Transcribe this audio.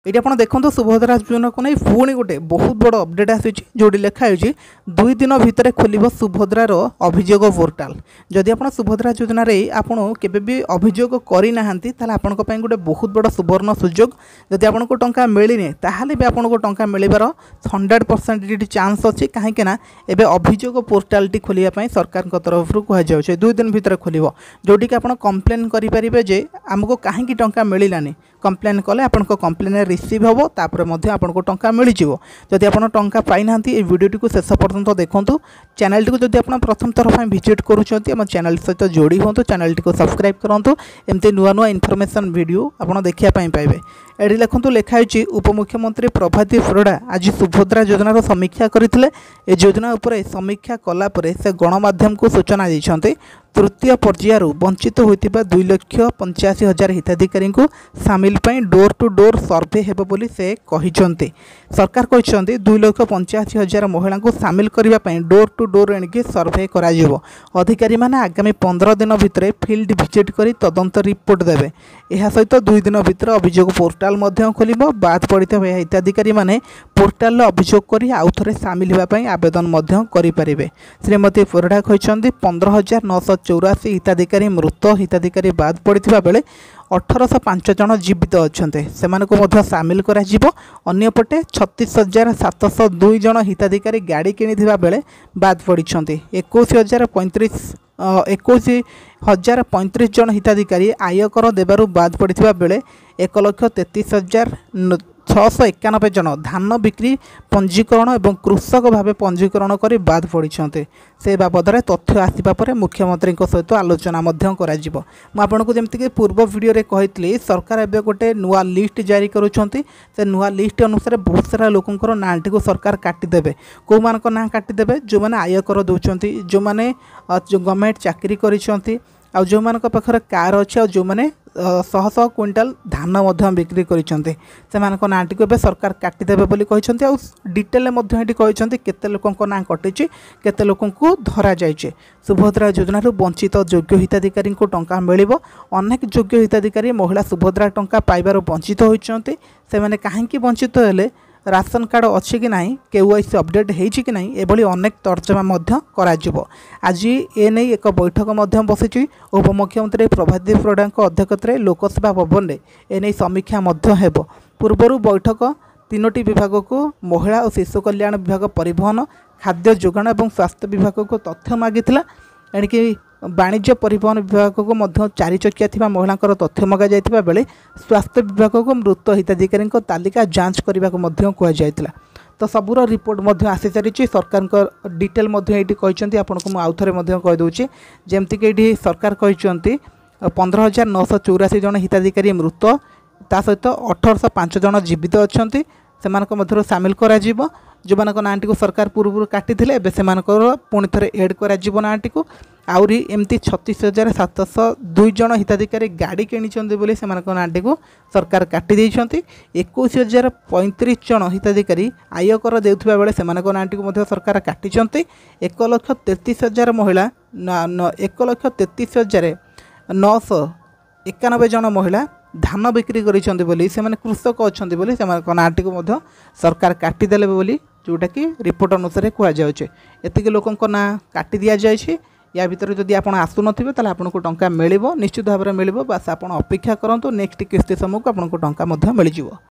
ये आप देखो सुभद्रा योजना को नहीं पुणी गोटे बहुत बड़ अपडेट आसी जो लिखाई 2 दिन भितर खोल सुभद्रार अभियोग पोर्टाल। जदि आप सुभद्रा योजना आपड़ के अभियोग करना आपण गोटे बहुत बड़ सुवर्ण सुजोग। जदि आपको टंका मिलनी ताहले भी आपको टंका मिलबार 100% चांस अच्छी कहीं एवं अभियोग पोर्टाल टी खोलिया सरकार तरफ कहुचे 2 दिन भितर खोल जोटि आप कंप्लेन करेंगे जे आमको कहीं टंका मिलानी कंप्लेन कले आपण कंप्लेन रिसीव हम तापर आपको टंका मिल जाव। जदि आप टंका पाई ना वीडियो को शेष पर्यंत देखूँ। चैनल टी जब आप प्रथम थर पर विजिट करुँच चैनल सहित जोड़ी हूँ चैनल टी सब्सक्राइब करूँ एमती नुआ नुआ इनफॉरमेशन वीडियो आप देखापी पाइबे। एडी लिखु लिखाई उपमुख्यमंत्री प्रभाती परिडा आज सुभद्रा योजनार समीक्षा करते। योजना उपर समीक्षा कलापर से गणमाध्यम को सूचना देते तृतीय पर्यायर वंचित होता 2,85,000 हिताधिकारी को सामिल पर डोर टू डोर सर्वे हेब बोली से कहते। सरकार कहते 2,85,000 महिला को सामिल करने डोर टू डोर एणिकी सर्वे कर अधिकारी मैंने आगामी 15 दिन भितर फील्ड विजिट कर तदंत रिपोर्ट देवे। यह सहित 2 दिन भितर अभियोग पोर्टाल खोल बाद पड़ता हिताधिकारी मैंने पोर्टाल अभियोग कर आउ थे सामिल होगापी आवेदन करें। श्रीमती परिडा कहते 15,984 हिताधिकारी मृत हिताधिकारी बाद पड़ता बेले 1,805 जन जीवित अच्छा से सामिल करपटे 36,702 जन हिताधिकारी गाड़ी किणी बेले बाद पड़ी 21,035 जन हिताधिकारी आयकर देवार बाद पड़ता बेले 1,33,691 जन धान बिक्री पंजीकरण और कृषक भाव पंजीकरण कर बाद पड़ी से बाबद तथ्य आसवा पर मुख्यमंत्री सहित आलोचना आपको जमीक पूर्व वीडियो कही सरकार एवं गोटे नुआ लिस्ट जारी करुँच नुआ लिस्ट अनुसार बहुत सारा लोकंर ना टी सरकार काटिदेवे। कौ मान ना काटिदेवे जो मैंने आयकर दौरान जो मैंने गवर्नमेंट चाकरी कर जो मान पाखर कार अच्छे जो मैंने 100 क्विंटाल धान बिक्री करते ना टी सरकार काटिदेवे बोली कहते। आ डिटेल कहते केते लोक ना कटिची केते लोक धरा जाइए। सुभद्रा योजना वंचित योग्य हिताधिकारी को टंका मिल अनेक योग्य हिताधिकारी महिला सुभद्रा टंका पाइबार वंचित होती से कहीं वंचित हेले राशन कार्ड अच्छी कि नहीं KYC अपडेट होती कि नहीं एभली अनेक तर्जमा आज एने एक बैठक बसी उपमुख्यमंत्री प्रभाती परिडा अध्यक्षत लोकसभा भवन में एने समीक्षा हेब। पूर्वर बैठक 3टी विभाग को महिला और शिशु कल्याण विभाग परिवहन खाद्य जोगाण और स्वास्थ्य विभाग को तथ्य मागिला एणिकी वाणिज्य परिवहन विभाग को 4 चकिया थी महिला तथ्य मगा जाता बेले स्वास्थ्य विभाग को मृत हिताधिकारी तालिका जांच करने को कहुला। तो सबूर रिपोर्ट आसी सारी सरकार डिटेल कहते आपको आउ थे कहीदे जमतीक ये सरकार कहते 15,984 जन हिताधिकारी मृत ता सहित 1,805 जन जीवित अच्छा से सामिल करा जो मान ना टी सरकार पूर्व काटी से पुणी थे एड कर ना टी आउरी एमती 36,702 जन हिताधिकारी गाड़ी किणी से ना टी सरकार काटी 21,035 जन हिताधिकारी आयकर देउथिबा बेले से ना टी सरकार काटी 1,33,000 महिला 1,33,991 जन महिला धान बिक्री करिसेंति बोली से कृषक अच्छा से ना टी सरकार काटिदेले बोली जोटा कि रिपोर्ट अनुसार कहुचे। एतिक लोकों ना काटी दि जाए या भितर जदि आप आसुन ताले आपको टंका मिल निश्चित भाव में मिल बस आप अपेक्षा करूँ नेक्स्ट किस्ती समय को आपको टंका मिल जाव।